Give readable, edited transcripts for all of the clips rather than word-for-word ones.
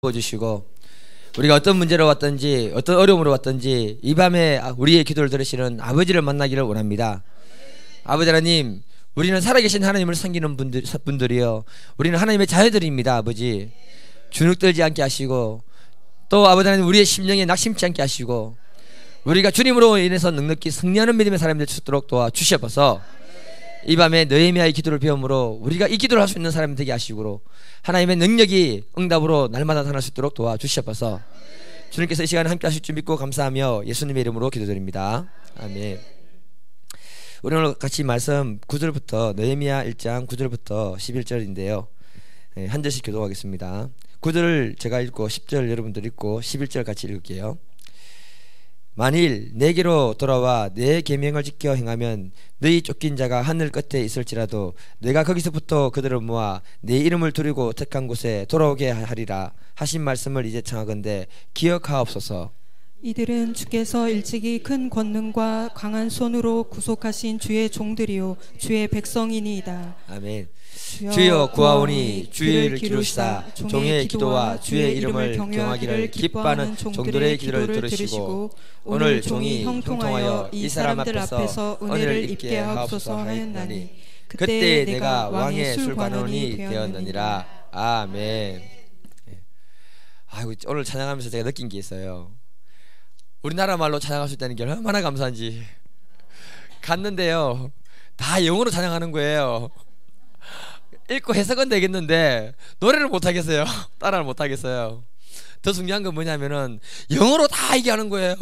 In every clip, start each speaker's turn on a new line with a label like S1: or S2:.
S1: 주시고 우리가 어떤 문제로 왔든지 어떤 어려움으로 왔든지 이 밤에 우리의 기도를 들으시는 아버지를 만나기를 원합니다. 아버지 하나님, 우리는 살아계신 하나님을 섬기는 분들이요, 우리는 하나님의 자녀들입니다. 아버지, 주눅들지 않게 하시고, 또 아버지 하나님, 우리의 심령에 낙심치 않게 하시고, 우리가 주님으로 인해서 넉넉히 승리하는 믿음의 사람이 될 수 있도록 도와주셔서 이 밤에 느헤미야의 기도를 배움으로 우리가 이 기도를 할 수 있는 사람이 되게 하시고, 하나님의 능력이 응답으로 날마다 나타날 수 있도록 도와주셔서 주님께서 이 시간에 함께 하실 줄 믿고 감사하며 예수님의 이름으로 기도드립니다. 아멘. 우리 오늘 같이 말씀 9절부터, 느헤미야 1장 9절부터 11절인데요 한 절씩 교독하겠습니다. 9절을 제가 읽고 10절 여러분들 읽고 11절 같이 읽을게요. 만일 내게로 돌아와 내 계명을 지켜 행하면 너희 쫓긴 자가 하늘 끝에 있을지라도 내가 거기서부터 그들을 모아 내 이름을 두르고 택한 곳에 돌아오게 하리라 하신 말씀을 이제 청하건대 기억하옵소서.
S2: 이들은 주께서 일찍이 큰 권능과 강한 손으로 구속하신 주의 종들이요 주의 백성이니이다.
S1: 아멘. 주여 구하오니 주의 기루시사 종의 기도와 주의 이름을 경외하기를 기뻐하는 종들의 기도를 들으시고 오늘 종이 형통하여 이 사람들 앞에서 은혜를 입게 하옵소서 하였나니 그때 내가 왕의 술관원이 되었느니라. 아멘. 아이고, 오늘 찬양하면서 제가 느낀 게 있어요. 우리나라 말로 찬양할 수 있다는 게 얼마나 감사한지. 갔는데요, 다 영어로 찬양하는 거예요. 읽고 해석은 되겠는데 노래를 못하겠어요. 따라를 못하겠어요. 더 중요한 건 뭐냐면은 영어로 다 얘기하는 거예요.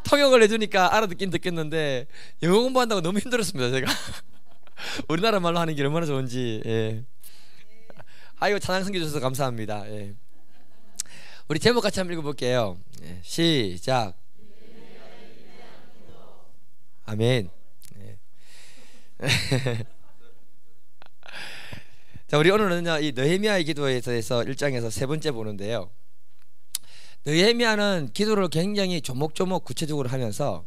S1: 통역을 해주니까 알아듣긴 듣겠는데 영어 공부한다고 너무 힘들었습니다. 제가 우리나라 말로 하는 게 얼마나 좋은지. 예. 아이고, 찬양 섬겨주셔서 감사합니다. 예. 우리 제목 같이 한번 읽어볼게요. 예. 시작. 아멘. 예. 자, 우리 오늘은요 이 느헤미야의 기도에 대해서 1장에서 세 번째 보는데요, 느헤미야는 기도를 굉장히 조목조목 구체적으로 하면서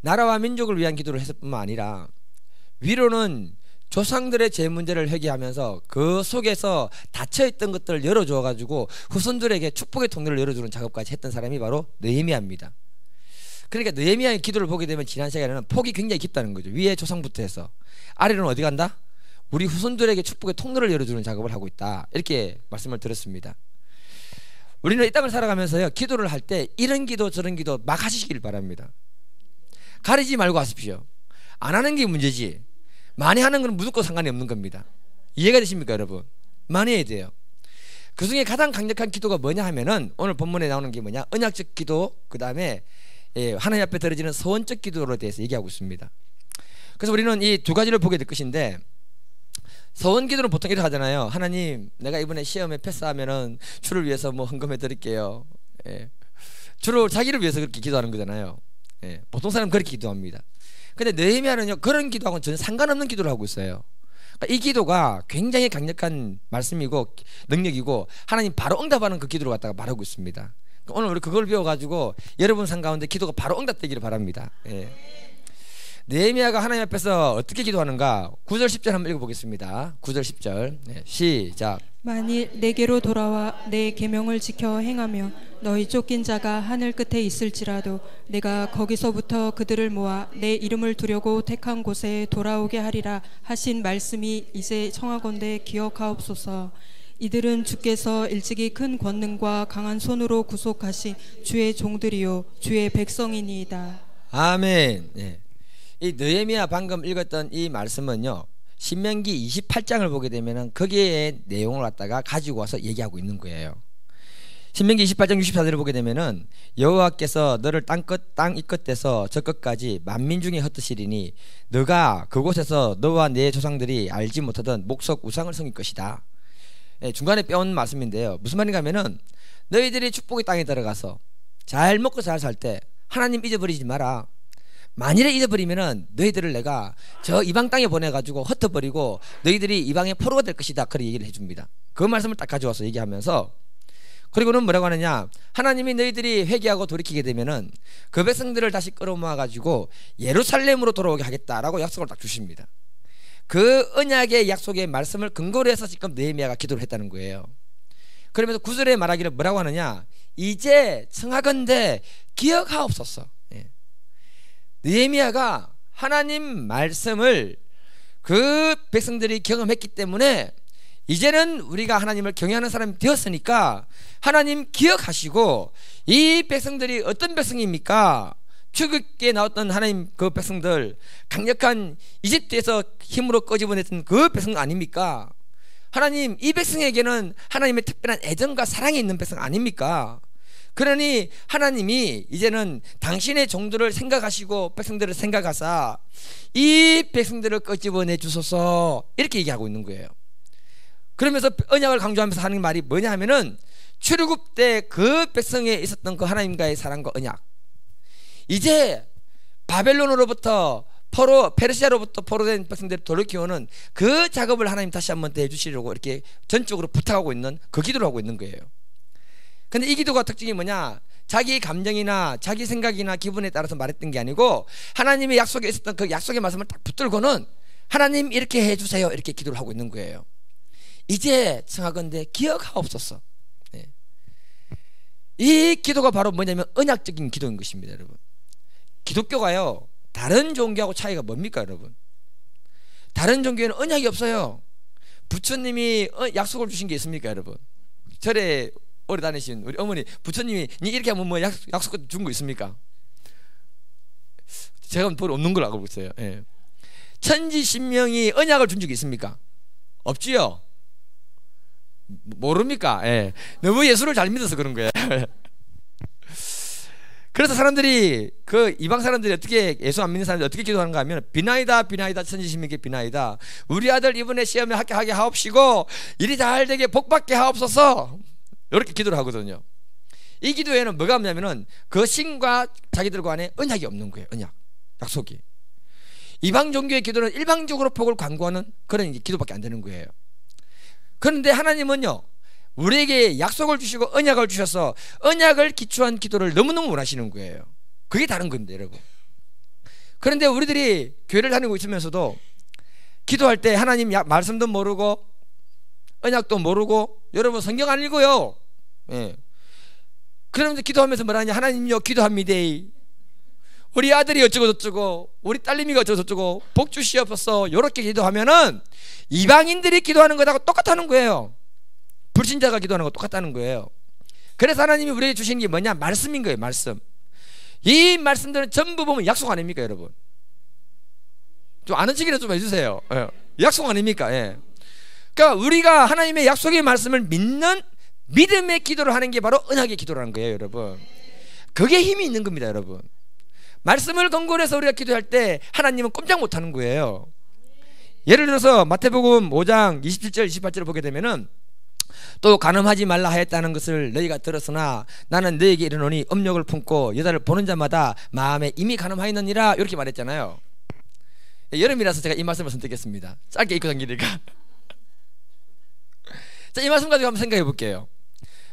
S1: 나라와 민족을 위한 기도를 했을 뿐만 아니라 위로는 조상들의 죄 문제를 회개하면서 그 속에서 닫혀있던 것들을 열어줘 가지고 후손들에게 축복의 통로를 열어주는 작업까지 했던 사람이 바로 느헤미야입니다. 그러니까 느헤미야의 기도를 보게 되면 지난 시간에는 폭이 굉장히 깊다는 거죠. 위에 조상부터 해서 아래로는 어디 간다? 우리 후손들에게 축복의 통로를 열어주는 작업을 하고 있다, 이렇게 말씀을 드렸습니다. 우리는 이 땅을 살아가면서요, 기도를 할 때 이런 기도 저런 기도 막 하시길 바랍니다. 가리지 말고 하십시오. 안 하는 게 문제지 많이 하는 건 무조건 상관이 없는 겁니다. 이해가 되십니까 여러분? 많이 해야 돼요. 그 중에 가장 강력한 기도가 뭐냐 하면은 오늘 본문에 나오는 게 뭐냐, 언약적 기도, 그 다음에 하나님 앞에 드려지는 서원적 기도에 대해서 얘기하고 있습니다. 그래서 우리는 이 두 가지를 보게 될 것인데, 서원 기도는 보통 이렇게 하잖아요. 하나님, 내가 이번에 시험에 패스하면은 주를 위해서 뭐 헌금해 드릴게요. 예. 주로 자기를 위해서 그렇게 기도하는 거잖아요. 예. 보통 사람은 그렇게 기도합니다. 근데 느헤미야는요 그런 기도하고는 전혀 상관없는 기도를 하고 있어요. 그러니까 이 기도가 굉장히 강력한 말씀이고 능력이고 하나님 바로 응답하는 그 기도를 갖다가 말하고 있습니다. 오늘 우리 그걸 배워가지고 여러분 삶 가운데 기도가 바로 응답되기를 바랍니다. 예. 느헤미야가 하나님 앞에서 어떻게 기도하는가, 9절 10절 한번 읽어보겠습니다. 9절 10절 네, 시작.
S2: 만일 내게로 돌아와 내 계명을 지켜 행하며 너희 쫓긴 자가 하늘 끝에 있을지라도 내가 거기서부터 그들을 모아 내 이름을 두려고 택한 곳에 돌아오게 하리라 하신 말씀이 이제 청하건대 기억하옵소서. 이들은 주께서 일찍이 큰 권능과 강한 손으로 구속하신 주의 종들이요 주의 백성이니이다.
S1: 아멘. 네. 이 느헤미야 방금 읽었던 이 말씀은요, 신명기 28장을 보게 되면은 거기에 내용을 갖다가 가지고 와서 얘기하고 있는 거예요. 신명기 28장 64절을 보게 되면은 여호와께서 너를 땅 이 끝에서 저 끝까지 만민 중에 흩으시리니 너가 그곳에서 너와 내 조상들이 알지 못하던 목석 우상을 섬길 것이다. 예, 중간에 빼온 말씀인데요, 무슨 말인가 하면은 너희들이 축복의 땅에 들어가서 잘 먹고 잘 살 때 하나님 잊어버리지 마라. 만일에 잊어버리면은 너희들을 내가 저 이방 땅에 보내가지고 흩어버리고 너희들이 이방의 포로가 될 것이다, 그렇게 얘기를 해줍니다. 그 말씀을 딱 가져와서 얘기하면서, 그리고는 뭐라고 하느냐, 하나님이 너희들이 회개하고 돌이키게 되면은 그 백성들을 다시 끌어모아가지고 예루살렘으로 돌아오게 하겠다라고 약속을 딱 주십니다. 그 언약의 약속의 말씀을 근거로 해서 지금 느헤미야가 기도를 했다는 거예요. 그러면서 9절에 말하기를 뭐라고 하느냐, 이제 청하건대 기억하옵소서. 예. 느헤미야가 하나님 말씀을 그 백성들이 경험했기 때문에 이제는 우리가 하나님을 경외하는 사람이 되었으니까 하나님 기억하시고, 이 백성들이 어떤 백성입니까? 출애굽기에 나왔던 하나님 그 백성들, 강력한 이집트에서 힘으로 끄집어냈던 그 백성 아닙니까? 하나님, 이 백성에게는 하나님의 특별한 애정과 사랑이 있는 백성 아닙니까? 그러니 하나님이 이제는 당신의 종들을 생각하시고 백성들을 생각하사 이 백성들을 끄집어내 주소서, 이렇게 얘기하고 있는 거예요. 그러면서 언약을 강조하면서 하는 말이 뭐냐 하면은, 출애굽 때 그 백성에 있었던 그 하나님과의 사랑과 언약, 이제 바벨론으로부터 페르시아로부터 포로된 백성들을 돌이키우는 그 작업을 하나님 다시 한번 더 해주시려고 이렇게 전적으로 부탁하고 있는 그 기도를 하고 있는 거예요. 근데 이 기도가 특징이 뭐냐, 자기 감정이나 자기 생각이나 기분에 따라서 말했던 게 아니고 하나님의 약속에 있었던 그 약속의 말씀을 딱 붙들고는 하나님 이렇게 해주세요, 이렇게 기도를 하고 있는 거예요. 이제 청하건대 기억하옵소서. 네. 이 기도가 바로 뭐냐면 언약적인 기도인 것입니다, 여러분. 기독교가요, 다른 종교하고 차이가 뭡니까, 여러분? 다른 종교에는 언약이 없어요. 부처님이 약속을 주신 게 있습니까, 여러분? 절에 오래 다니신 우리 어머니, 부처님이 니 이렇게 하면 뭐 약속 준 거 있습니까? 제가 볼 없는 걸 알고 있어요. 예. 천지신명이 언약을 준 적이 있습니까? 없지요. 모릅니까? 예. 너무 예수를 잘 믿어서 그런 거예요. 그래서 사람들이, 그 이방 사람들이 어떻게, 예수 안 믿는 사람들이 어떻게 기도하는가 하면, 비나이다 비나이다 천지신명께 비나이다, 우리 아들 이번에 시험에 합격하게 하옵시고 일이 잘 되게 복받게 하옵소서, 이렇게 기도를 하거든요. 이 기도에는 뭐가 없냐면은 그 신과 자기들 간에 언약이 없는 거예요. 언약, 약속이. 이방 종교의 기도는 일방적으로 복을 간구하는 그런 기도밖에 안 되는 거예요. 그런데 하나님은요, 우리에게 약속을 주시고 언약을 주셔서 언약을 기초한 기도를 너무너무 원하시는 거예요. 그게 다른 건데, 여러분. 그런데 우리들이 교회를 다니고 있으면서도 기도할 때 하나님 말씀도 모르고 언약도 모르고, 여러분 성경 안 읽어요. 예. 그러면서 기도하면서 뭐라냐, 하나님요 기도합니다, 우리 아들이 어쩌고 저쩌고 우리 딸내미가 어쩌고 저쩌고 복 주시옵소서, 이렇게 기도하면은 이방인들이 기도하는 것하고 똑같다는 거예요. 불신자가 기도하는 거 똑같다는 거예요. 그래서 하나님이 우리에게 주신 게 뭐냐, 말씀인 거예요. 말씀. 이 말씀들은 전부 보면 약속 아닙니까, 여러분? 좀 아는 척이라도 좀 해주세요. 예. 약속 아닙니까? 예. 그러니까 우리가 하나님의 약속의 말씀을 믿는 믿음의 기도를 하는 게 바로 언약의 기도라는 거예요, 여러분. 그게 힘이 있는 겁니다, 여러분. 말씀을 근거로 해서 우리가 기도할 때 하나님은 꼼짝 못하는 거예요. 예를 들어서 마태복음 5장 27절 28절을 보게 되면은, 또 간음하지 말라 하였다는 것을 너희가 들었으나 나는 너희에게 이르노니 음욕을 품고 여자를 보는 자마다 마음에 이미 간음하였느니라, 이렇게 말했잖아요. 여름이라서 제가 이 말씀을 선택했습니다. 짧게 읽고 당기니까. 자, 이 말씀 가지고 한번 생각해 볼게요.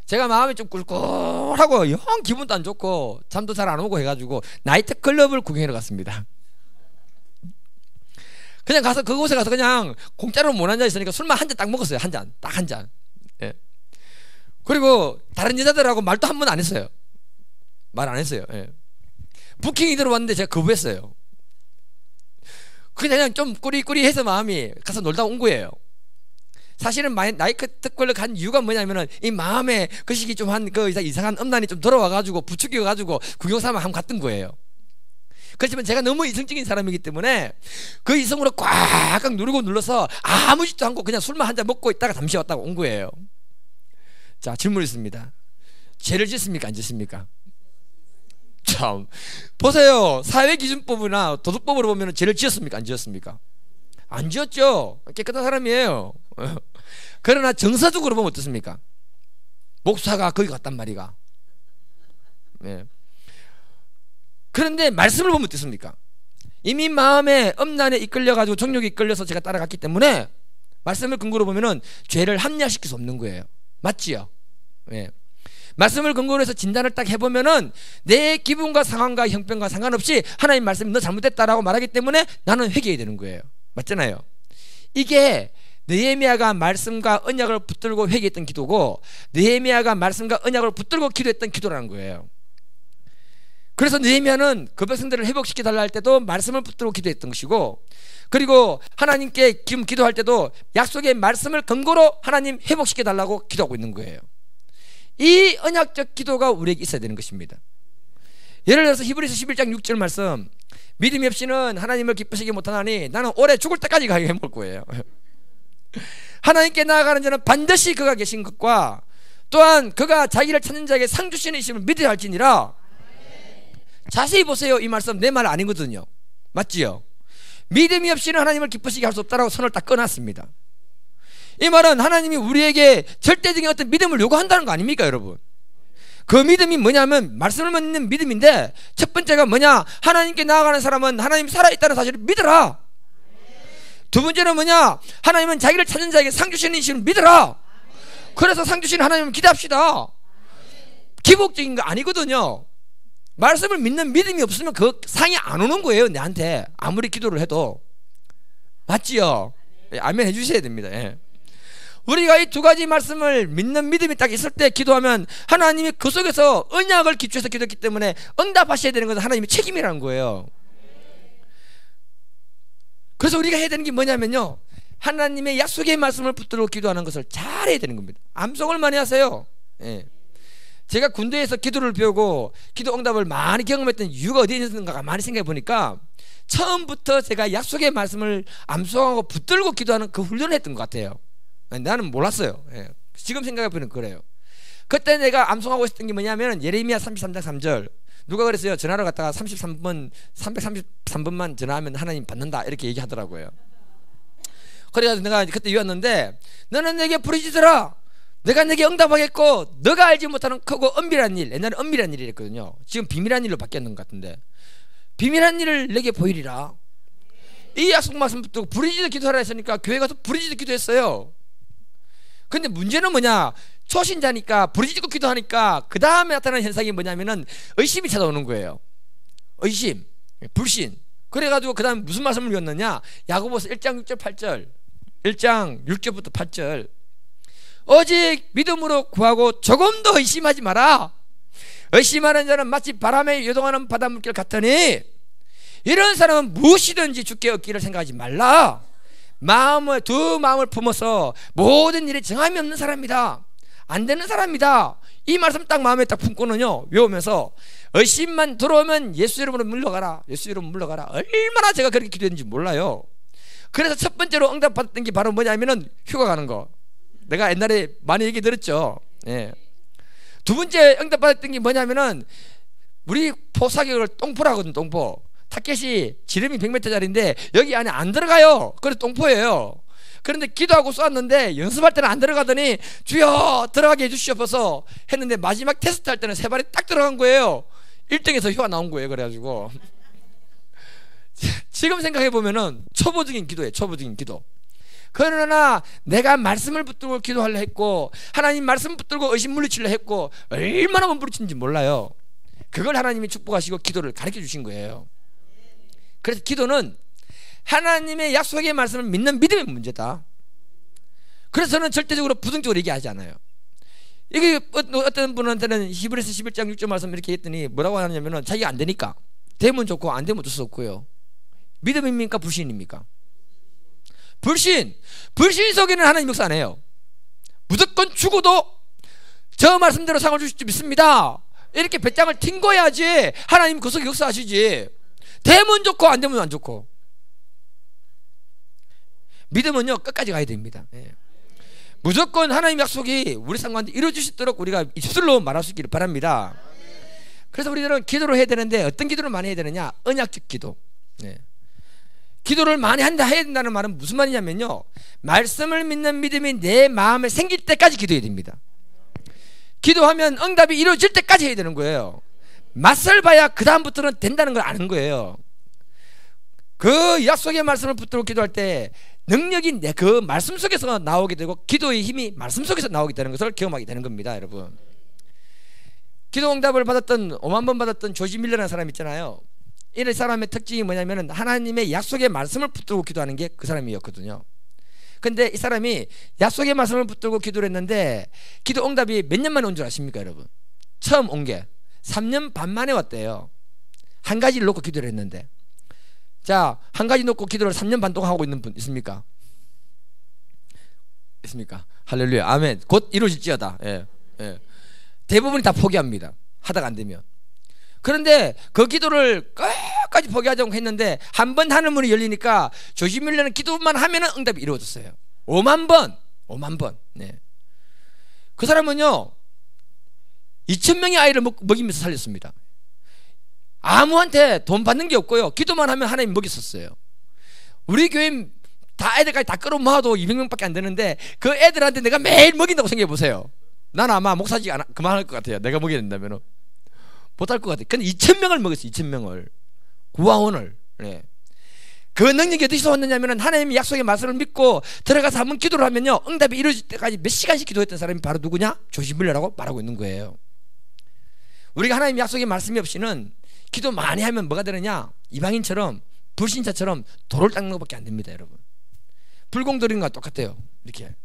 S1: 제가 마음이 좀 꿀꿀하고 영 기분도 안 좋고 잠도 잘 안 오고 해가지고 나이트클럽을 구경하러 갔습니다. 그냥 가서 그곳에 가서 그냥 공짜로 못 앉아 있으니까 술만 한 잔 딱 먹었어요. 한 잔, 딱 한 잔. 예. 그리고 다른 여자들하고 말도 한 번 안 했어요. 말 안 했어요. 예. 부킹이 들어왔는데 제가 거부했어요. 그냥 좀 꾸리꾸리해서 마음이 가서 놀다 온 거예요. 사실은 나이트클럽 간 이유가 뭐냐면은 이 마음에 그 시기 좀 한 그 이상한 음란이 좀 들어와가지고 부추겨가지고 구경삼아 한번 갔던 거예요. 그렇지만 제가 너무 이성적인 사람이기 때문에 그 이성으로 꽉꽉 누르고 눌러서 아무 짓도 않고 그냥 술만 한 잔 먹고 있다가 잠시 왔다가 온 거예요. 자, 질문 있습니다. 죄를 짓습니까, 안 짓습니까? 참, 보세요. 사회기준법이나 도덕법으로 보면 죄를 지었습니까, 안 지었습니까? 안 지었죠. 깨끗한 사람이에요. 그러나 정서적으로 보면 어떻습니까? 목사가 거기 갔단 말이가. 네. 그런데 말씀을 보면 어떻습니까? 이미 마음에 음란에 이끌려가지고 정욕에 이끌려서 제가 따라갔기 때문에 말씀을 근거로 보면은 죄를 합리화시킬 수 없는 거예요. 맞지요? 네. 말씀을 근거로 해서 진단을 딱 해보면은 내 기분과 상황과 형편과 상관없이 하나님 말씀이 너 잘못됐다라고 말하기 때문에 나는 회개해야 되는 거예요. 맞잖아요. 이게 느헤미야가 말씀과 언약을 붙들고 회개했던 기도고, 느헤미야가 말씀과 언약을 붙들고 기도했던 기도라는 거예요. 그래서 느헤미야는 그 백성들을 회복시켜 달라 할 때도 말씀을 붙들고 기도했던 것이고, 그리고 하나님께 지금 기도할 때도 약속의 말씀을 근거로 하나님 회복시켜 달라고 기도하고 있는 거예요. 이 언약적 기도가 우리에게 있어야 되는 것입니다. 예를 들어서 히브리서 11장 6절 말씀, 믿음이 없이는 하나님을 기쁘시게 못하나니 나는 올해 죽을 때까지 가게 해볼 거예요. 하나님께 나아가는 자는 반드시 그가 계신 것과 또한 그가 자기를 찾는 자에게 상 주시는 이심을 믿어야 할지니라. 자세히 보세요. 이 말씀 내 말 아니거든요. 맞지요? 믿음이 없이는 하나님을 기쁘시게 할 수 없다라고 선을 딱 꺼놨습니다. 이 말은 하나님이 우리에게 절대적인 어떤 믿음을 요구한다는 거 아닙니까, 여러분? 그 믿음이 뭐냐면 말씀을 믿는 믿음인데, 첫 번째가 뭐냐? 하나님께 나아가는 사람은 하나님이 살아있다는 사실을 믿어라. 두 번째는 뭐냐? 하나님은 자기를 찾는 자에게 상 주시는 이심을 믿어라. 그래서 상 주시는 하나님을 기대합시다. 기복적인 거 아니거든요. 말씀을 믿는 믿음이 없으면 그 상이 안 오는 거예요, 내한테. 아무리 기도를 해도. 맞지요? 아멘 해주셔야 됩니다. 예. 우리가 이 두 가지 말씀을 믿는 믿음이 딱 있을 때 기도하면 하나님이 그 속에서 언약을 기초해서 기도했기 때문에 응답하셔야 되는 것은 하나님의 책임이라는 거예요. 그래서 우리가 해야 되는 게 뭐냐면요, 하나님의 약속의 말씀을 붙들고 기도하는 것을 잘 해야 되는 겁니다. 암송을 많이 하세요. 예. 제가 군대에서 기도를 배우고 기도 응답을 많이 경험했던 이유가 어디에 있는가 많이 생각해 보니까, 처음부터 제가 약속의 말씀을 암송하고 붙들고 기도하는 그 훈련을 했던 것 같아요. 나는 몰랐어요. 예. 지금 생각해 보면 그래요. 그때 내가 암송하고 있었던 게 뭐냐면 예레미야 33장 3절, 누가 그랬어요? 전화를 갖다가 333번만 전화하면 하나님 받는다 이렇게 얘기하더라고요. 그래가지고 내가 그때 이었는데, 너는 내게 부르짖으라 내가 내게 응답하겠고 너가 알지 못하는 크고 은밀한 일, 옛날에 은밀한 일이 했거든요. 지금 비밀한 일로 바뀌었는 것 같은데, 비밀한 일을 내게 보이리라. 이 약속 말씀 붙들고 부르짖어 기도하라 했으니까 교회 가서 부르짖어 기도했어요. 근데 문제는 뭐냐, 초신자니까 부르짖고 기도하니까 그 다음에 나타나는 현상이 뭐냐면은 의심이 찾아오는 거예요. 의심, 불신. 그래가지고 그 다음에 무슨 말씀을 읽었느냐, 야고보서 1장 6절 8절, 1장 6절부터 8절, 오직 믿음으로 구하고 조금 더 의심하지 마라. 의심하는 자는 마치 바람에 요동하는 바닷물결 같으니 이런 사람은 무엇이든지 주께 얻기를 생각하지 말라. 두 마음을 품어서 모든 일에 정함이 없는 사람이다, 안 되는 사람이다. 이 말씀 딱 마음에 딱 품고는요 외우면서 의심만 들어오면 예수 이름으로 물러가라, 예수 이름으로 물러가라. 얼마나 제가 그렇게 기도했는지 몰라요. 그래서 첫 번째로 응답 받았던 게 바로 뭐냐면은 휴가 가는 거. 내가 옛날에 많이 얘기 들었죠. 예. 두 번째 응답 받았던 게 뭐냐면은 우리 포 사격을 똥포라거든. 똥포 타켓이 지름이 100m짜리인데 여기 안에 안 들어가요. 그래서 똥포예요. 그런데 기도하고 쏘았는데 연습할 때는 안 들어가더니 주여 들어가게 해주시옵소서 했는데 마지막 테스트 할 때는 세 발이 딱 들어간 거예요. 1등에서 휴가 나온 거예요. 그래가지고 지금 생각해 보면은 초보적인 기도예요. 초보적인 기도. 그러나 내가 말씀을 붙들고 기도하려 했고 하나님 말씀 붙들고 의심 물리치려 했고 얼마나 못 부르친지 몰라요. 그걸 하나님이 축복하시고 기도를 가르쳐 주신 거예요. 그래서 기도는 하나님의 약속의 말씀을 믿는 믿음의 문제다. 그래서 저는 절대적으로 부정적으로 얘기하지 않아요. 이게 어떤 분한테는 히브리서 11장 6절 말씀 이렇게 했더니 뭐라고 하냐면은 자기가 안 되니까, 되면 좋고 안 되면 어쩔 수 없고요. 믿음입니까 불신입니까? 불신. 불신 속에는 하나님 역사 안 해요. 무조건 죽어도 저 말씀대로 상을 주실 줄 믿습니다 이렇게 배짱을 튕겨야지 하나님 그 속에 역사하시지. 되면 좋고 안 되면 안 좋고. 믿음은요 끝까지 가야 됩니다. 예. 무조건 하나님 약속이 우리 상관한테 이루어지시도록 우리가 입술로 말할 수 있기를 바랍니다. 그래서 우리들은 기도를 해야 되는데 어떤 기도를 많이 해야 되느냐, 언약적 기도. 예. 기도를 많이 해야 된다는 말은 무슨 말이냐면요, 말씀을 믿는 믿음이 내 마음에 생길 때까지 기도해야 됩니다. 기도하면 응답이 이루어질 때까지 해야 되는 거예요. 맛을 봐야 그 다음부터는 된다는 걸 아는 거예요. 그 약속의 말씀을 붙들고 기도할 때 능력이 그 말씀 속에서 나오게 되고 기도의 힘이 말씀 속에서 나오게 되는 것을 경험하게 되는 겁니다. 여러분, 기도 응답을 받았던 5만 번 받았던 조지 밀러라는 사람 있잖아요. 이 사람의 특징이 뭐냐면 하나님의 약속의 말씀을 붙들고 기도하는 게 그 사람이었거든요. 근데 이 사람이 약속의 말씀을 붙들고 기도를 했는데 기도 응답이 몇 년 만에 온 줄 아십니까 여러분? 처음 온 게 3년 반 만에 왔대요. 한 가지를 놓고 기도를 했는데. 자, 한 가지 놓고 기도를 3년 반 동안 하고 있는 분 있습니까? 있습니까? 할렐루야, 아멘. 곧 이루어질지어다. 예, 예. 대부분이 다 포기합니다. 하다가 안 되면. 그런데 그 기도를 끝까지 포기하자고 했는데 한 번 하늘문이 열리니까 조시밀려는 기도만 하면 응답이 이루어졌어요. 5만 번, 5만 번. 네. 그 사람은요 2,000명의 아이를 먹이면서 살렸습니다. 아무한테 돈 받는 게 없고요, 기도만 하면 하나님 먹였었어요. 우리 교회 다 애들까지 다 끌어모아도 200명밖에 안 되는데 그 애들한테 내가 매일 먹인다고 생각해 보세요. 난 아마 목사직 그만할 것 같아요. 내가 먹여야 된다면 못할 것 같아요. 근데 2,000명을 먹였어요. 2,000명을, 구하원을. 네. 그 능력이 어디서 왔느냐면 하나님의 약속의 말씀을 믿고 들어가서 한번 기도를 하면요 응답이 이루어질 때까지 몇 시간씩 기도했던 사람이 바로 누구냐? 조시밀려라고 말하고 있는 거예요. 우리가 하나님의 약속의 말씀이 없이는 기도 많이 하면 뭐가 되느냐? 이방인처럼 불신자처럼 돌을 닦는 것밖에 안 됩니다. 여러분, 불공들인과 똑같아요. 이렇게.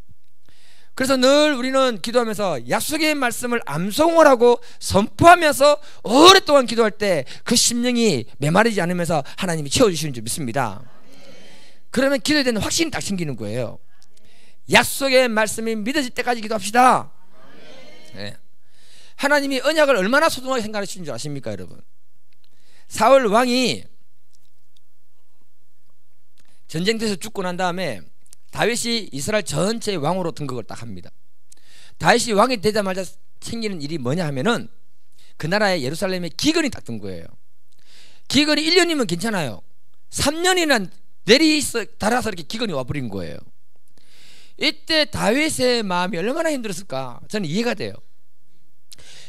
S1: 그래서 늘 우리는 기도하면서 약속의 말씀을 암송을 하고 선포하면서 오랫동안 기도할 때 그 심령이 메마르지 않으면서 하나님이 채워주시는 줄 믿습니다. 그러면 기도에 대한 확신이 딱 생기는 거예요. 약속의 말씀이 믿어질 때까지 기도합시다. 네. 하나님이 언약을 얼마나 소중하게 생각하시는 줄 아십니까 여러분? 사울 왕이 전쟁터에서 죽고 난 다음에 다윗이 이스라엘 전체의 왕으로 등극을 딱 합니다. 다윗이 왕이 되자마자 생기는 일이 뭐냐 하면은 그 나라의 예루살렘에 기근이 딱 든 거예요. 기근이 1년이면 괜찮아요. 3년이나 달아서 이렇게 기근이 와버린 거예요. 이때 다윗의 마음이 얼마나 힘들었을까 저는 이해가 돼요.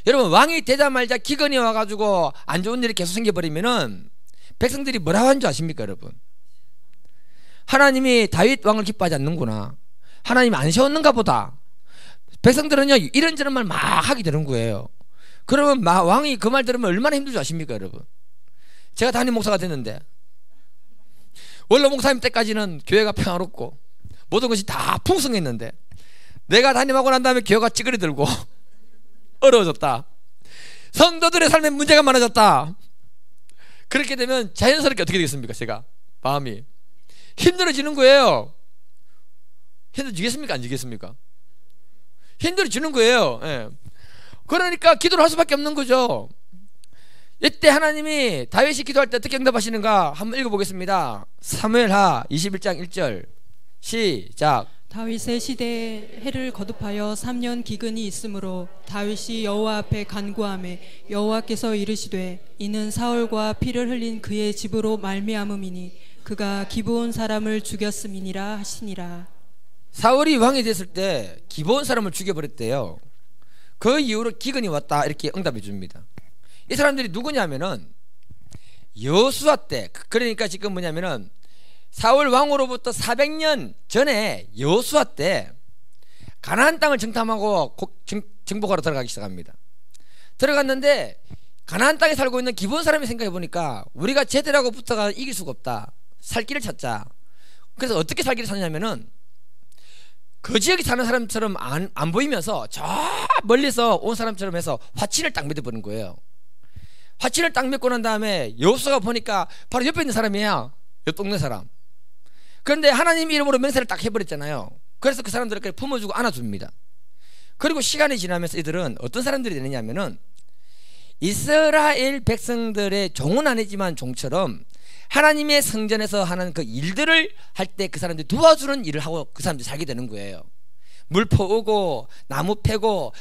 S1: 여러분, 왕이 되자마자 기근이 와가지고 안 좋은 일이 계속 생겨버리면은 백성들이 뭐라고 하는 줄 아십니까 여러분? 하나님이 다윗 왕을 기뻐하지 않는구나, 하나님이 안 세웠는가 보다. 백성들은요 이런저런 말 막 하게 되는 거예요. 그러면 왕이 그 말 들으면 얼마나 힘들지 아십니까 여러분? 제가 담임 목사가 됐는데 원로 목사님 때까지는 교회가 평화롭고 모든 것이 다 풍성했는데 내가 담임하고 난 다음에 교회가 찌그러들고 어려워졌다. 성도들의 삶에 문제가 많아졌다. 그렇게 되면 자연스럽게 어떻게 되겠습니까? 제가 마음이 힘들어지는 거예요. 힘들어지겠습니까? 안 지겠습니까? 힘들어지는 거예요. 예. 그러니까 기도를 할 수밖에 없는 거죠. 이때 하나님이 다윗이 기도할 때 어떻게 응답하시는가 한번 읽어보겠습니다. 사무엘하 21장 1절 시작.
S2: 다윗의 시대에 해를 거듭하여 3년 기근이 있으므로 다윗이 여호와 앞에 간구하매 여호와께서 이르시되 이는 사울과 피를 흘린 그의 집으로 말미암음이니 그가 기브온 사람을 죽였음이니라 하시니라.
S1: 사울이 왕이 됐을 때 기브온 사람을 죽여버렸대요. 그 이후로 기근이 왔다 이렇게 응답해 줍니다. 이 사람들이 누구냐면은 여호수아 때, 그러니까 지금 뭐냐면은 사울 왕으로부터 400년 전에 여호수아 때 가나안 땅을 정탐하고 정복하러 들어가기 시작합니다. 들어갔는데 가나안 땅에 살고 있는 기브온 사람이 생각해 보니까 우리가 쟤들하고 붙어가 이길 수가 없다. 살 길을 찾자. 그래서 어떻게 살 길을 찾냐면은 그 지역에 사는 사람처럼 안 보이면서 저 멀리서 온 사람처럼 해서 화친을 딱 맺어버린 거예요. 화친을 딱 맺고 난 다음에 여호수아가 보니까 바로 옆에 있는 사람이야. 옆 동네 사람. 그런데 하나님 이름으로 맹세를 딱 해버렸잖아요. 그래서 그 사람들을 품어주고 안아줍니다. 그리고 시간이 지나면서 이들은 어떤 사람들이 되느냐면은 이스라엘 백성들의 종은 아니지만 종처럼 하나님의 성전에서 하는 그 일들을 할 때 그 사람들이 도와주는 일을 하고 그 사람들이 살게 되는 거예요. 물 퍼오고 나무 패고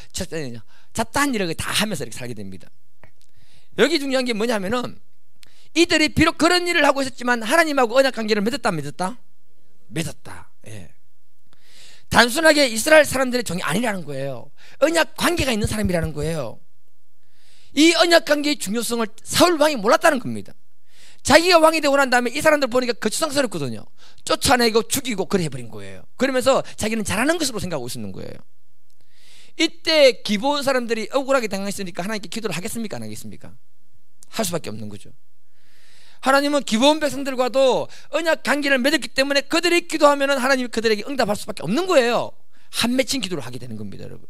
S1: 잡다한 일을 다 하면서 이렇게 살게 됩니다. 여기 중요한 게 뭐냐면은 이들이 비록 그런 일을 하고 있었지만 하나님하고 언약 관계를 맺었다 안 맺었다? 맺었다. 예. 단순하게 이스라엘 사람들의 종이 아니라는 거예요. 언약 관계가 있는 사람이라는 거예요. 이 언약 관계의 중요성을 사울 왕이 몰랐다는 겁니다. 자기가 왕이 되고 난 다음에 이 사람들 보니까 거추장스럽거든요. 쫓아내고 죽이고 그래 해버린 거예요. 그러면서 자기는 잘하는 것으로 생각하고 있었는 거예요. 이때 기브온 사람들이 억울하게 당했으니까 하나님께 기도를 하겠습니까 안 하겠습니까? 할 수밖에 없는 거죠. 하나님은 기본 백성들과도 언약 관계를 맺었기 때문에 그들이 기도하면 하나님이 그들에게 응답할 수밖에 없는 거예요. 한 맺힌 기도를 하게 되는 겁니다, 여러분.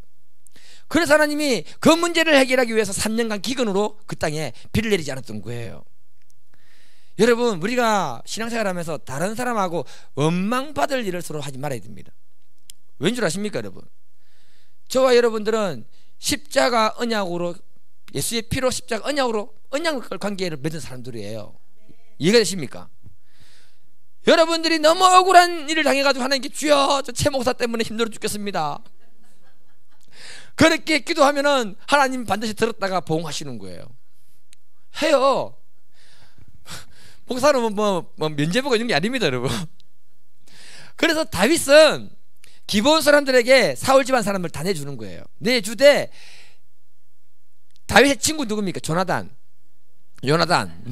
S1: 그래서 하나님이 그 문제를 해결하기 위해서 3년간 기근으로 그 땅에 비를 내리지 않았던 거예요. 여러분, 우리가 신앙생활하면서 다른 사람하고 원망받을 일을 서로 하지 말아야 됩니다. 왠 줄 아십니까, 여러분? 저와 여러분들은 십자가 언약으로, 예수의 피로 십자가 언약으로 언약 관계를 맺은 사람들이에요. 이해가 되십니까? 여러분들이 너무 억울한 일을 당해가지고 하나님께 주여 저 최 목사 때문에 힘들어 죽겠습니다, 그렇게 기도하면은 하나님 반드시 들었다가 보응하시는 거예요. 해요. 목사는 뭐 면죄부가 있는 게 아닙니다, 여러분. 그래서 다윗은 기본 사람들에게 사울 집안 사람을 다 내주는 거예요. 내주되 다윗의 친구 누굽니까? 요나단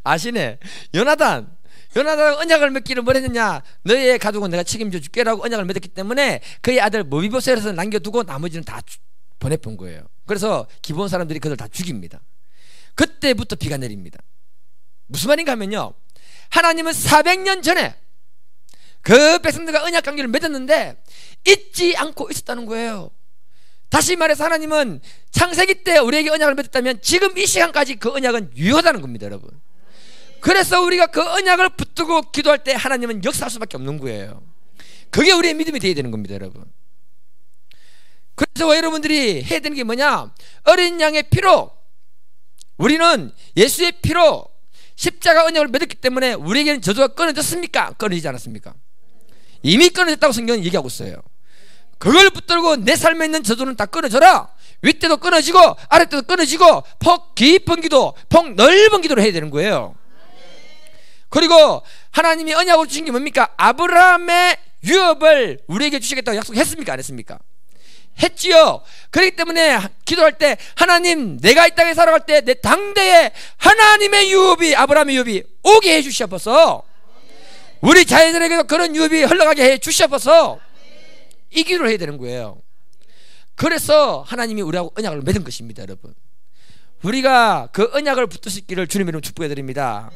S1: 아시네. 요나단 언약을 맺기를 뭘 했느냐? 너의 가족은 내가 책임져 줄게라고 언약을 맺었기 때문에 그의 아들 모비보셋을 남겨두고 나머지는 다 보내본 거예요. 그래서 기본 사람들이 그들 다 죽입니다. 그때부터 비가 내립니다. 무슨 말인가 하면요, 하나님은 400년 전에 그 백성들과 언약 관계를 맺었는데 잊지 않고 있었다는 거예요. 다시 말해서 하나님은 창세기 때 우리에게 언약을 맺었다면 지금 이 시간까지 그 언약은 유효하다는 겁니다, 여러분. 그래서 우리가 그 언약을 붙들고 기도할 때 하나님은 역사할 수밖에 없는 거예요. 그게 우리의 믿음이 되어야 되는 겁니다, 여러분. 그래서 여러분들이 해야 되는 게 뭐냐? 어린 양의 피로, 우리는 예수의 피로 십자가 언약을 맺었기 때문에 우리에게는 저주가 끊어졌습니까? 끊어지지 않았습니까? 이미 끊어졌다고 성경은 얘기하고 있어요. 그걸 붙들고 내 삶에 있는 저주는 다 끊어져라. 윗대도 끊어지고 아랫대도 끊어지고 폭 깊은 기도, 폭 넓은 기도를 해야 되는 거예요. 그리고 하나님이 언약으로 주신 게 뭡니까? 아브라함의 유업을 우리에게 주시겠다고 약속했습니까? 안 했습니까? 했지요. 그렇기 때문에 기도할 때 하나님, 내가 이 땅에 살아갈 때 내 당대에 하나님의 유업이, 아브라함의 유업이 오게 해 주시옵소서. 우리 자녀들에게도 그런 유업이 흘러가게 해 주시옵소서. 이 기도를 해야 되는 거예요. 그래서 하나님이 우리하고 언약을 맺은 것입니다, 여러분. 우리가 그 언약을 붙드시기를 주님의 이름으로 축복해 드립니다.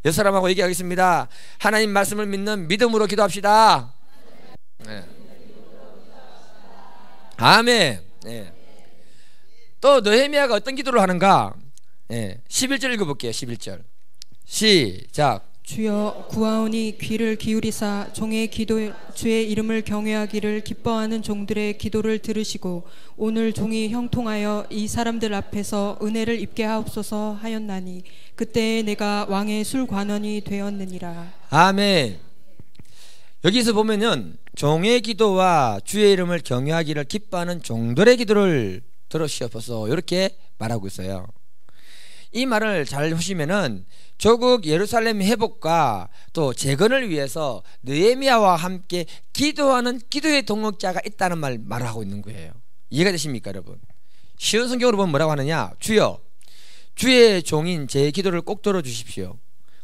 S1: 여섯 사람하고 얘기하겠습니다. 하나님 말씀을 믿는 믿음으로 기도합시다. 네. 아멘. 네. 또 느헤미야가 어떤 기도를 하는가? 네. 11절 읽어볼게요. 11절 시작.
S2: 주여 구하오니 귀를 기울이사 종의 기도, 주의 이름을 경외하기를 기뻐하는 종들의 기도를 들으시고 오늘 종이 형통하여 이 사람들 앞에서 은혜를 입게 하옵소서 하였나니 그때 내가 왕의 술관원이 되었느니라.
S1: 아멘. 여기서 보면은 종의 기도와 주의 이름을 경외하기를 기뻐하는 종들의 기도를 들으시옵소서, 이렇게 말하고 있어요. 이 말을 잘 보시면은 조국 예루살렘 회복과 또 재건을 위해서 느헤미야와 함께 기도하는 기도의 동역자가 있다는 말을 하고 있는 거예요. 이해가 되십니까, 여러분? 쉬운 성경으로 보면 뭐라고 하느냐? 주여 주의 종인 제 기도를 꼭 들어주십시오.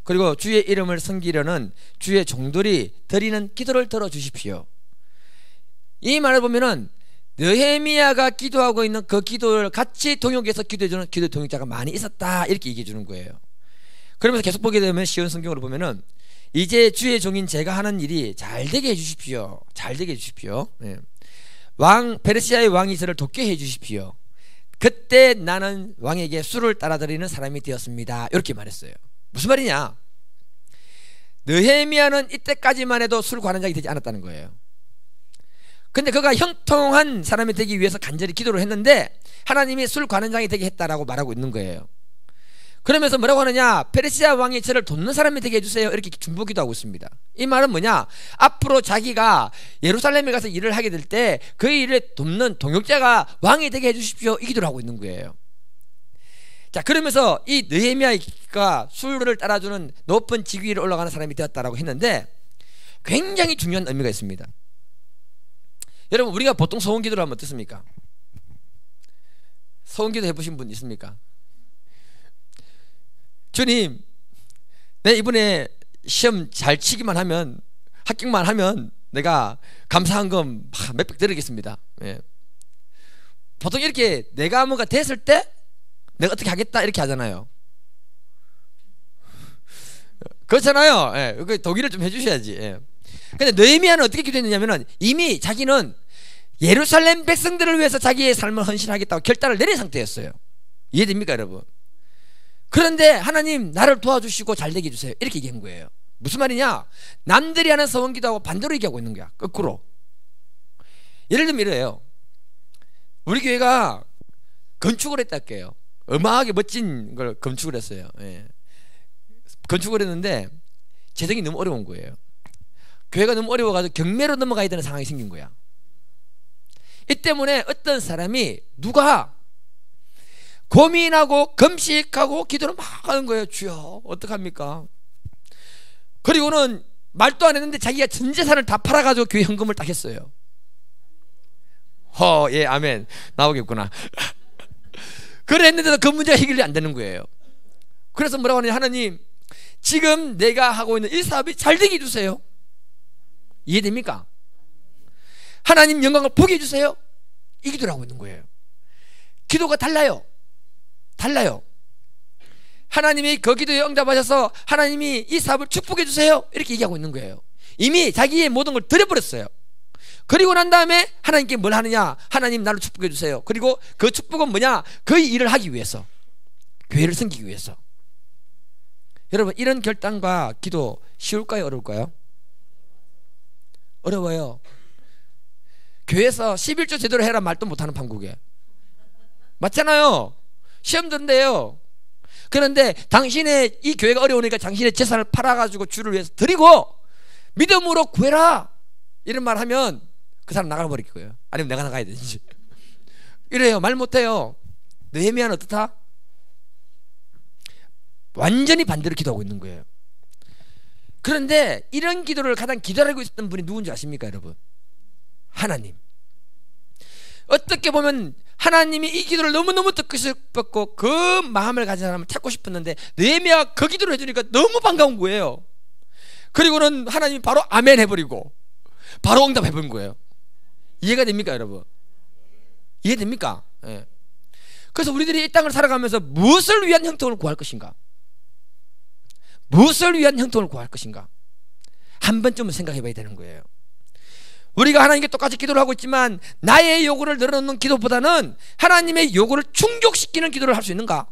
S1: 그리고 주의 이름을 섬기려는 주의 종들이 드리는 기도를 들어주십시오. 이 말을 보면은 느헤미야가 기도하고 있는 그 기도를 같이 동역해서 기도해주는 기도 동역자가 많이 있었다, 이렇게 얘기해 주는 거예요. 그러면서 계속 보게 되면 쉬운 성경으로 보면은 이제 주의 종인 제가 하는 일이 잘 되게 해주십시오. 잘 되게 해주십시오. 네. 페르시아의 왕이 저를 돕게 해주십시오. 그때 나는 왕에게 술을 따라드리는 사람이 되었습니다, 이렇게 말했어요. 무슨 말이냐? 느헤미야는 이때까지만 해도 술 관원장이 되지 않았다는 거예요. 근데 그가 형통한 사람이 되기 위해서 간절히 기도를 했는데 하나님이 술 관원장이 되게 했다라고 말하고 있는 거예요. 그러면서 뭐라고 하느냐? 페르시아 왕이 저를 돕는 사람이 되게 해주세요, 이렇게 중보기도 하고 있습니다. 이 말은 뭐냐? 앞으로 자기가 예루살렘에 가서 일을 하게 될 때 그 일을 돕는 동역자가 왕이 되게 해주십시오, 이 기도를 하고 있는 거예요. 자, 그러면서 이 느헤미야가 술을 따라주는 높은 직위를 올라가는 사람이 되었다라고 했는데 굉장히 중요한 의미가 있습니다. 여러분, 우리가 보통 소원기도를 하면 어떻습니까? 소원기도 해보신 분 있습니까? 주님, 내 이번에 시험 잘 치기만 하면, 합격만 하면 내가 감사한 금 몇백 드리겠습니다. 예. 보통 이렇게 내가 뭔가 됐을 때 내가 어떻게 하겠다, 이렇게 하잖아요. 그렇잖아요. 예, 그 동의를 좀 해주셔야지. 예. 근데 느헤미야는 어떻게 기도했느냐면은 이미 자기는 예루살렘 백성들을 위해서 자기의 삶을 헌신하겠다고 결단을 내린 상태였어요. 이해됩니까 여러분? 그런데 하나님 나를 도와주시고 잘되게 해주세요 이렇게 얘기한 거예요. 무슨 말이냐? 남들이 하는 서원기도하고 반대로 얘기하고 있는 거야. 거꾸로. 예를 들면 이래요. 우리 교회가 건축을 했다 할게요. 어마하게 멋진 걸 건축을 했어요. 예. 건축을 했는데 재정이 너무 어려운 거예요. 교회가 너무 어려워가지고 경매로 넘어가야 되는 상황이 생긴 거야. 이 때문에 어떤 사람이 누가 고민하고 금식하고 기도를 막 하는 거예요. 주여 어떡합니까? 그리고는 말도 안 했는데 자기가 전 재산을 다 팔아가지고 교회 헌금을 딱 했어요. 예, 아멘. 나오겠구나. 그랬는데도 그 문제가 해결이 안 되는 거예요. 그래서 뭐라고 하느냐? 하나님 지금 내가 하고 있는 이 사업이 잘 되게 해주세요. 이해됩니까? 하나님 영광을 보게 해주세요. 이 기도를 하고 있는 거예요. 기도가 달라요. 하나님이 그 기도에 응답하셔서 하나님이 이 사업을 축복해 주세요 이렇게 얘기하고 있는 거예요. 이미 자기의 모든 걸 드려버렸어요. 그리고 난 다음에 하나님께 뭘 하느냐? 하나님 나를 축복해 주세요. 그리고 그 축복은 뭐냐? 그 일을 하기 위해서, 교회를 섬기기 위해서. 여러분 이런 결단과 기도 쉬울까요? 어려울까요? 어려워요. 교회에서 11조 제대로 해라 말도 못하는 판국에 맞잖아요. 시험 든대요. 그런데 당신의 이 교회가 어려우니까 당신의 재산을 팔아가지고 주를 위해서 드리고 믿음으로 구해라 이런 말 하면 그 사람 나가버릴 거예요. 아니면 내가 나가야 되지. 이래요. 말 못해요. 느헤미야는 어떻다? 완전히 반대로 기도하고 있는 거예요. 그런데 이런 기도를 가장 기다리고 있었던 분이 누군지 아십니까 여러분? 하나님. 어떻게 보면 하나님이 이 기도를 너무너무 듣고 싶었고 그 마음을 가진 사람을 찾고 싶었는데 느헤미야가 그 기도를 해주니까 너무 반가운 거예요. 그리고는 하나님이 바로 아멘 해버리고 바로 응답해버린 거예요. 이해가 됩니까 여러분? 이해됩니까? 예. 그래서 우리들이 이 땅을 살아가면서 무엇을 위한 형통을 구할 것인가? 무엇을 위한 형통을 구할 것인가? 한 번쯤은 생각해 봐야 되는 거예요. 우리가 하나님께 똑같이 기도를 하고 있지만 나의 요구를 늘어놓는 기도보다는 하나님의 요구를 충족시키는 기도를 할 수 있는가?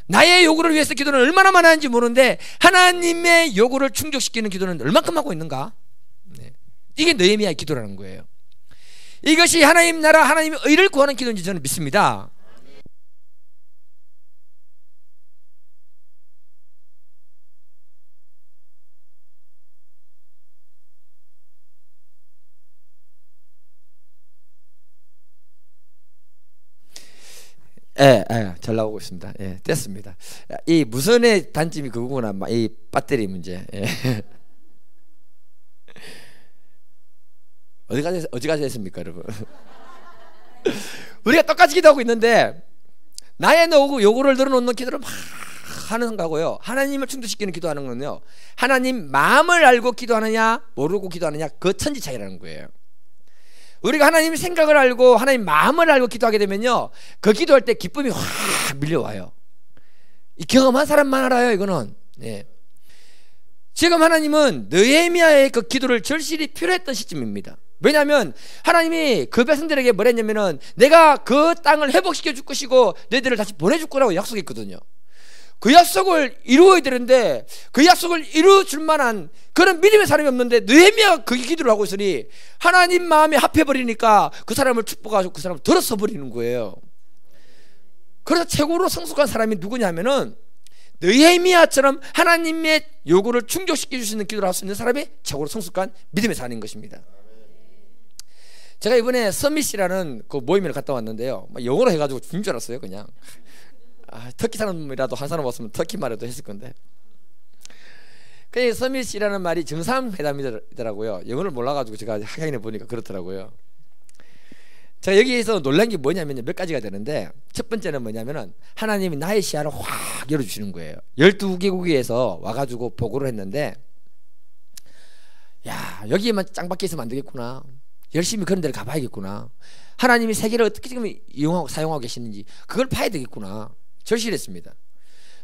S1: 나의 요구를 위해서 기도는 얼마나 많이 하는지 모르는데 하나님의 요구를 충족시키는 기도는 얼만큼 하고 있는가? 네. 이게 느헤미야의 기도라는 거예요. 이것이 하나님 나라 하나님의 의를 구하는 기도인지 저는 믿습니다. 잘 나오고 있습니다. 예, 됐습니다. 이 무선의 단점이 그거구나. 이 배터리 문제. 예. 어디까지 했습니까, 여러분? 우리가 똑같이 기도하고 있는데 나의 요구를 늘어놓는 기도를 막 하는 거고요. 하나님을 충족시키는 기도하는 건요. 하나님 마음을 알고 기도하느냐, 모르고 기도하느냐, 그 천지 차이라는 거예요. 우리가 하나님 생각을 알고 하나님 마음을 알고 기도하게 되면요, 그 기도할 때 기쁨이 확 밀려와요. 이 경험한 사람만 알아요. 이거는. 예. 지금 하나님은 느헤미야의 그 기도를 절실히 필요했던 시점입니다. 왜냐하면 하나님이 그 백성들에게 뭘 했냐면은 내가 그 땅을 회복시켜 줄 것이고 너희들을 다시 보내줄 거라고 약속했거든요. 그 약속을 이루어야 되는데 그 약속을 이루어 줄 만한 그런 믿음의 사람이 없는데 느헤미야가 그 기도를 하고 있으니 하나님 마음에 합해버리니까 그 사람을 축복하고 그 사람을 들어서 버리는 거예요. 그래서 최고로 성숙한 사람이 누구냐면은 느헤미야처럼 하나님의 요구를 충족시켜 줄 수 있는 기도를 할 수 있는 사람이 최고로 성숙한 믿음의 사람인 것입니다. 제가 이번에 서밋이라는 그 모임을 갔다 왔는데요, 영어로 해가지고 죽는 줄 알았어요. 그냥 터키 사람이라도 한 사람 왔으면 터키 말이라도 했을 건데. 그 서밋이라는 말이 정상회담이더라고요. 영어를 몰라가지고 제가 확인해 보니까 그렇더라고요. 제가 여기에서 놀란 게 뭐냐면 몇 가지가 되는데, 첫 번째는 뭐냐면은 하나님이 나의 시야를 확 열어주시는 거예요. 12개국에서 와가지고 보고를 했는데, 야, 여기에만 짱박혀 있으면 안 되겠구나. 열심히 그런 데를 가봐야겠구나. 하나님이 세계를 어떻게 지금 이용하고 사용하고 계시는지 그걸 봐야 되겠구나. 절실했습니다.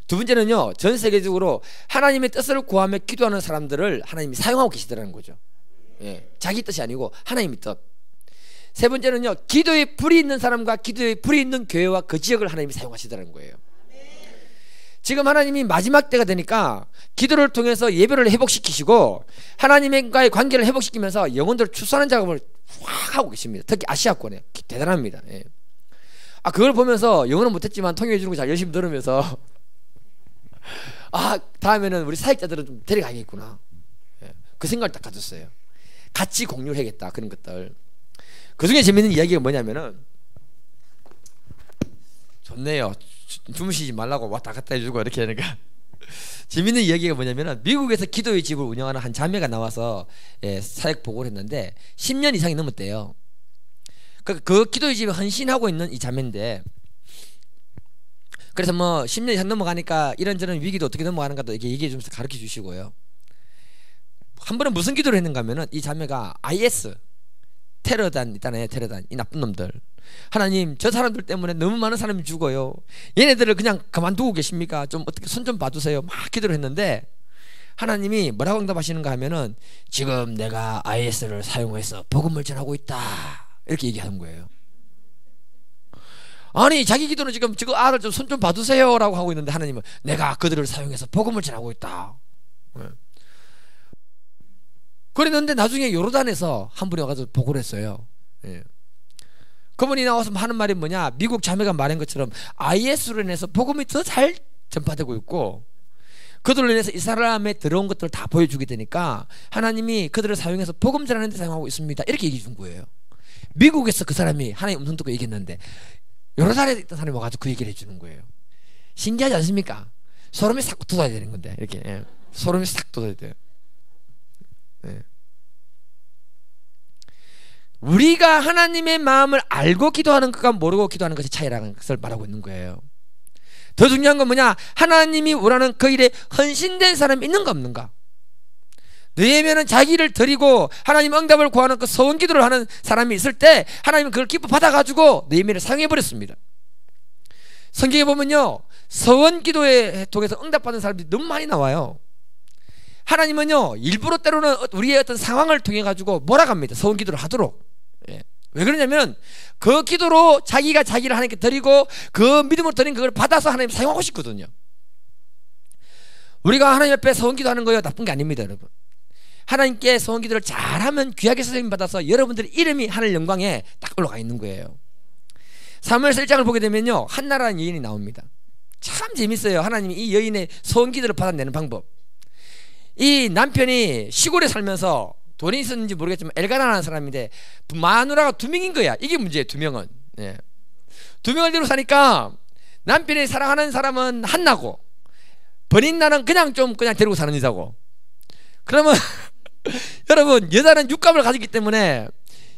S1: 두 번째는요, 전 세계적으로 하나님의 뜻을 구하며 기도하는 사람들을 하나님이 사용하고 계시더라는 거죠. 예, 자기 뜻이 아니고 하나님의 뜻. 세 번째는요, 기도에 불이 있는 사람과 기도에 불이 있는 교회와 그 지역을 하나님이 사용하시더라는 거예요. 지금 하나님이 마지막 때가 되니까 기도를 통해서 예배를 회복시키시고 하나님과의 관계를 회복시키면서 영혼들을 출산하는 작업을 확 하고 계십니다. 특히 아시아권에 대단합니다. 예. 그걸 보면서 영어는 못했지만 통역해 주는 거 잘 열심히 들으면서 다음에는 우리 사역자들은 좀 데려가야겠구나. 예. 그 생각을 딱 가졌어요. 같이 공유를 해야겠다, 그런 것들. 그 중에 재밌는 이야기가 뭐냐면은, 좋네요. 주무시지 말라고 왔다 갔다 해주고 이렇게 하니까 재밌는 이야기가 뭐냐면은, 미국에서 기도의 집을 운영하는 한 자매가 나와서 사역 보고를 했는데 10년 이상이 넘었대요. 그 기도의 집에 헌신하고 있는 이 자매인데, 그래서 뭐 10년 이상 넘어가니까 이런저런 위기도 어떻게 넘어가는가도 이렇게 얘기해 주면서 가르쳐 주시고요. 한 번은 무슨 기도를 했는가 하면은, 이 자매가 IS 테러단 있잖아요. 테러단, 이 나쁜 놈들, 하나님 저 사람들 때문에 너무 많은 사람이 죽어요. 얘네들을 그냥 그만두고 계십니까? 좀 어떻게 손 좀 봐주세요. 막 기도를 했는데 하나님이 뭐라고 응답하시는가 하면은, 지금 내가 IS를 사용해서 복음을 전하고 있다, 이렇게 얘기하는 거예요. 아니, 자기 기도는 지금 저 아들 좀 손 좀 봐주세요 라고 하고 있는데 하나님은 내가 그들을 사용해서 복음을 전하고 있다. 그랬는데 나중에 요르단에서 한 분이 와가지고 보고를 했어요. 예. 그분이 나와서 하는 말이 뭐냐, 미국 자매가 말한 것처럼 IS로 인해서 복음이 더 잘 전파되고 있고, 그들로 인해서 이스라엘에 들어온 것들을 다 보여주게 되니까 하나님이 그들을 사용해서 복음 전하는 데 사용하고 있습니다, 이렇게 얘기해 준 거예요. 미국에서 그 사람이 하나님 음성 듣고 얘기했는데 요르단에 있던 사람이 와가지고 그 얘기를 해주는 거예요. 신기하지 않습니까? 소름이 싹 돋아야 되는 건데, 이렇게. 예. 소름이 싹 돋아야 돼요. 예. 우리가 하나님의 마음을 알고 기도하는 것과 모르고 기도하는 것이 차이라는 것을 말하고 있는 거예요. 더 중요한 건 뭐냐, 하나님이 원하는 그 일에 헌신된 사람이 있는가 없는가. 느헤미야는 자기를 드리고 하나님 응답을 구하는 그 서원 기도를 하는 사람이 있을 때 하나님은 그걸 기뻐 받아가지고 느헤미야를 사용해 버렸습니다. 성경에 보면요, 서원 기도에 통해서 응답받는 사람들이 너무 많이 나와요. 하나님은요, 일부러 때로는 우리의 어떤 상황을 통해 가지고 몰아갑니다. 서원 기도를 하도록. 예. 왜 그러냐면 그 기도로 자기가 자기를 하나님께 드리고 그 믿음으로 드린 그걸 받아서 하나님 사용하고 싶거든요. 우리가 하나님 앞에 서원 기도하는 거요, 나쁜 게 아닙니다, 여러분. 하나님께 서원 기도를 잘하면 귀하게 쓰임 받아서 여러분들의 이름이 하늘 영광에 딱 올라가 있는 거예요. 사무엘서 1장을 보게 되면요, 한나라는 여인이 나옵니다. 참 재밌어요. 하나님이 이 여인의 서원 기도를 받아내는 방법. 이 남편이 시골에 살면서 돈이 있었는지 모르겠지만 엘가나라는 사람인데 마누라가 2명인 거야. 이게 문제예요. 2명은. 예. 2명을 데리고 사니까 남편이 사랑하는 사람은 한나고 버린나는 그냥 데리고 사는 여자고. 그러면 여러분, 여자는 육감을 가지기 때문에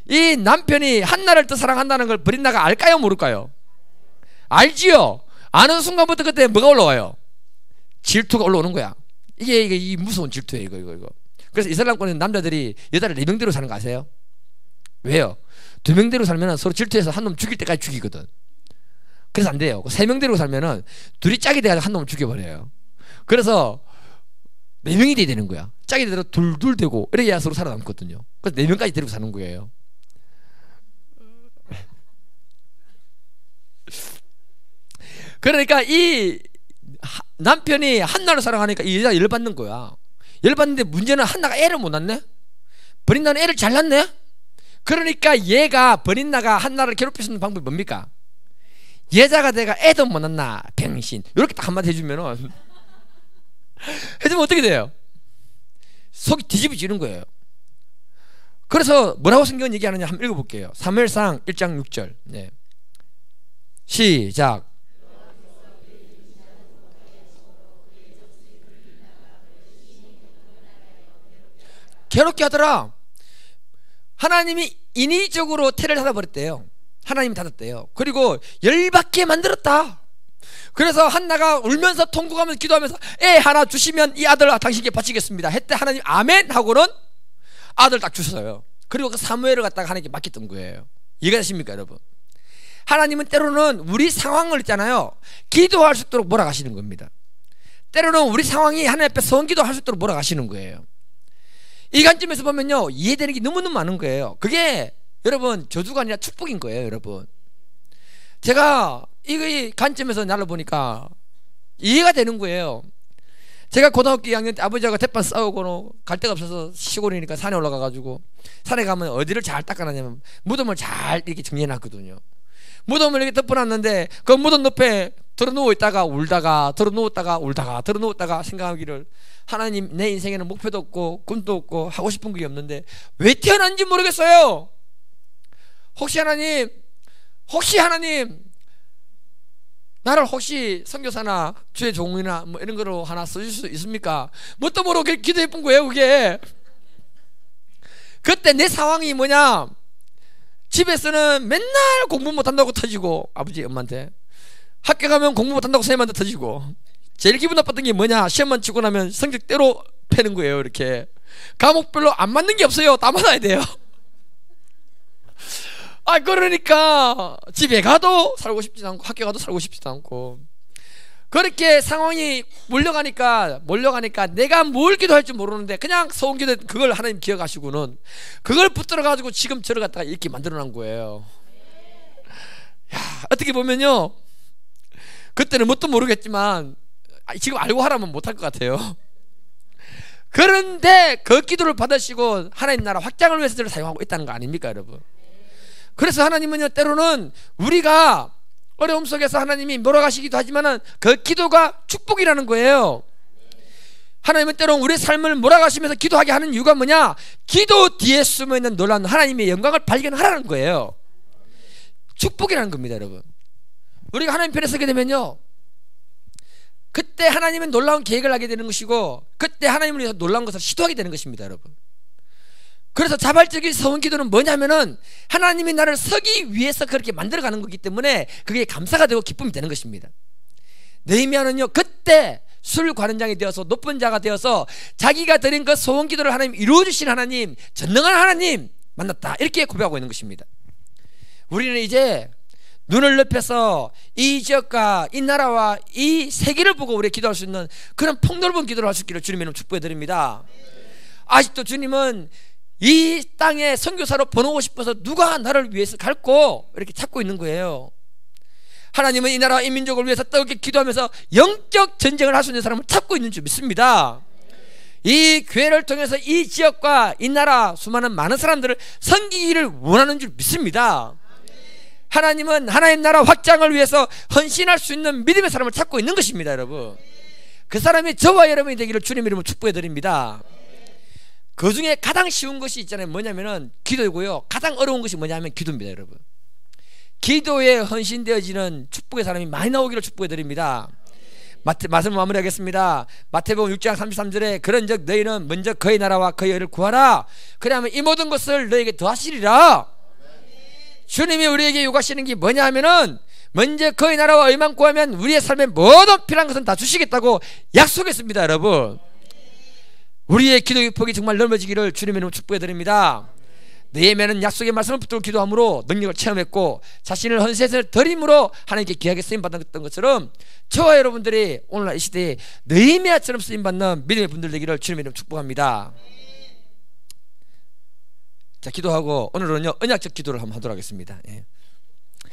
S1: 이 남편이 한나를 더 사랑한다는 걸 버린나가 알까요, 모를까요? 알지요. 아는 순간부터 그때 뭐가 올라와요? 질투가 올라오는 거야. 이게 이 무서운 질투예요, 이거. 그래서 이슬람권에는 남자들이 여자를 4명대로 사는 거 아세요? 왜요? 2명대로 살면 서로 질투해서 한 놈 죽일 때까지 죽이거든. 그래서 안 돼요. 3명대로 살면은 둘이 짝이 돼가지고 한 놈을 죽여버려요. 그래서 4명이 돼야 되는 거야. 짝이 되도록 둘둘 되고 이렇게 해야 서로 살아남거든요. 그래서 4명까지 데리고 사는 거예요. 그러니까 이 남편이 한나를 사랑하니까 이 여자가 열받는 거야. 열받는데 문제는 한나가 애를 못 낳네? 버린나는 애를 잘 낳네? 그러니까 얘가 버린나가 한나를 괴롭힐 수 있는 방법이 뭡니까? 여자가 내가 애도 못 낳나 병신, 이렇게 딱 한마디 해주면 어떻게 돼요? 속이 뒤집어지는 거예요. 그래서 뭐라고 성경은 얘기하느냐 한번 읽어볼게요. 사무엘상 1장 6절. 네. 시작. 괴롭게 하더라. 하나님이 인위적으로 태를 닫아버렸대요. 하나님이 닫았대요. 그리고 열받게 만들었다. 그래서 한나가 울면서 통곡하면서 기도하면서 애 하나 주시면 이 아들 당신께 바치겠습니다 했대. 하나님 아멘 하고는 아들 딱 주셨어요. 그리고 그 사무엘을 갖다가 하나님께 맡겼던 거예요. 이해가 되십니까, 여러분? 하나님은 때로는 우리 상황을 있잖아요, 기도할 수 있도록 몰아가시는 겁니다. 때로는 우리 상황이 하나님 앞에 성기도 할 수 있도록 몰아가시는 거예요. 이 관점에서 보면요, 이해되는 게 너무너무 많은 거예요. 그게 여러분 저주가 아니라 축복인 거예요. 여러분, 제가 이 관점에서 날라보니까 이해가 되는 거예요. 제가 고등학교 2학년 때 아버지하고 대판 싸우고 갈 데가 없어서 시골이니까 산에 올라가가지고, 산에 가면 어디를 잘 닦아놨냐면 무덤을 잘 이렇게 정리해놨거든요. 무덤을 이렇게 덮어놨는데 그 무덤 옆에 들어누워 있다가 울다가 들어누웠다가 울다가 들어누웠다가 생각하기를, 하나님, 내 인생에는 목표도 없고 꿈도 없고 하고 싶은 게 없는데 왜 태어난지 모르겠어요. 혹시 하나님 나를 혹시 선교사나 주의 종이나 뭐 이런 거로 하나 써줄 수 있습니까? 뭣도 모르고 기도해본 거예요. 그게 그때 내 상황이 뭐냐, 집에서는 맨날 공부 못한다고 터지고, 아버지 엄마한테 학교 가면 공부 못한다고 선생님한테 터지고, 제일 기분 나빴던 게 뭐냐, 시험만 치고 나면 성적대로 패는 거예요. 이렇게 과목별로 안 맞는 게 없어요. 다 맞아야 돼요. 그러니까 집에 가도 살고 싶지도 않고 학교 가도 살고 싶지도 않고, 그렇게 상황이 몰려가니까 내가 뭘 기도할 줄 모르는데 그냥 소원 기도, 그걸 하나님 기억하시고는 그걸 붙들어 가지고 지금 저를 갖다가 이렇게 만들어 놓은 거예요. 야, 어떻게 보면요, 그때는 뭣도 모르겠지만 지금 알고 하라면 못할 것 같아요. 그런데 그 기도를 받으시고 하나님 나라 확장을 위해서 저를 사용하고 있다는 거 아닙니까, 여러분? 그래서 하나님은요, 때로는 우리가 어려움 속에서 하나님이 몰아가시기도 하지만은 그 기도가 축복이라는 거예요. 하나님은 때로는 우리의 삶을 몰아가시면서 기도하게 하는 이유가 뭐냐, 기도 뒤에 숨어있는 놀라운 하나님의 영광을 발견하라는 거예요. 축복이라는 겁니다. 여러분, 우리가 하나님 편에 서게 되면요, 그때 하나님은 놀라운 계획을 하게 되는 것이고, 그때 하나님을 위해서 놀라운 것을 시도하게 되는 것입니다. 여러분, 그래서 자발적인 서원 기도는 뭐냐면은 하나님이 나를 서기 위해서 그렇게 만들어가는 거기 때문에 그게 감사가 되고 기쁨이 되는 것입니다. 느헤미야는요, 그때 술 관원장이 되어서 높은 자가 되어서 자기가 드린 그 소원 기도를 하나님 이루어주신 하나님, 전능한 하나님 만났다, 이렇게 고백하고 있는 것입니다. 우리는 이제 눈을 높여서 이 지역과 이 나라와 이 세계를 보고 우리 기도할 수 있는 그런 폭넓은 기도를 할 수 있기를 주님의 이름으로 축복해 드립니다. 아직도 주님은 이 땅에 선교사로 보내고 싶어서 누가 나를 위해서 갈고 이렇게 찾고 있는 거예요. 하나님은 이 나라와 이 민족을 위해서 뜨겁게 기도하면서 영적 전쟁을 할 수 있는 사람을 찾고 있는 줄 믿습니다. 이 교회를 통해서 이 지역과 이 나라 수많은 많은 사람들을 섬기기를 원하는 줄 믿습니다. 하나님은 하나님 나라 확장을 위해서 헌신할 수 있는 믿음의 사람을 찾고 있는 것입니다. 여러분, 그 사람이 저와 여러분이 되기를 주님 이름으로 축복해 드립니다. 그 중에 가장 쉬운 것이 있잖아요. 뭐냐면은 기도이고요, 가장 어려운 것이 뭐냐면 기도입니다. 여러분, 기도에 헌신되어지는 축복의 사람이 많이 나오기를 축복해 드립니다. 말씀을 마무리하겠습니다. 마태복음 6장 33절에 그런즉 너희는 먼저 그의 나라와 그의 의를 구하라, 그리하면 이 모든 것을 너희에게 더하시리라. 주님이 우리에게 요구하시는 게 뭐냐 하면은 먼저 그의 나라와 의만 구하면 우리의 삶에 모든 필요한 것은 다 주시겠다고 약속했습니다. 여러분, 우리의 기도의 폭이 정말 넓어지기를 주님의 이름으로 축복해 드립니다. 느헤미야는 약속의 말씀을 붙들고 기도함으로 능력을 체험했고 자신을 헌신해서 드림으로 하나님께 귀하게 쓰임받았던 것처럼 저와 여러분들이 오늘날 이 시대에 느헤미야처럼 쓰임받는 믿음의 분들 되기를 주님의 이름으로 축복합니다. 자, 기도하고 오늘은요 언약적 기도를 한번 하도록 하겠습니다. 예.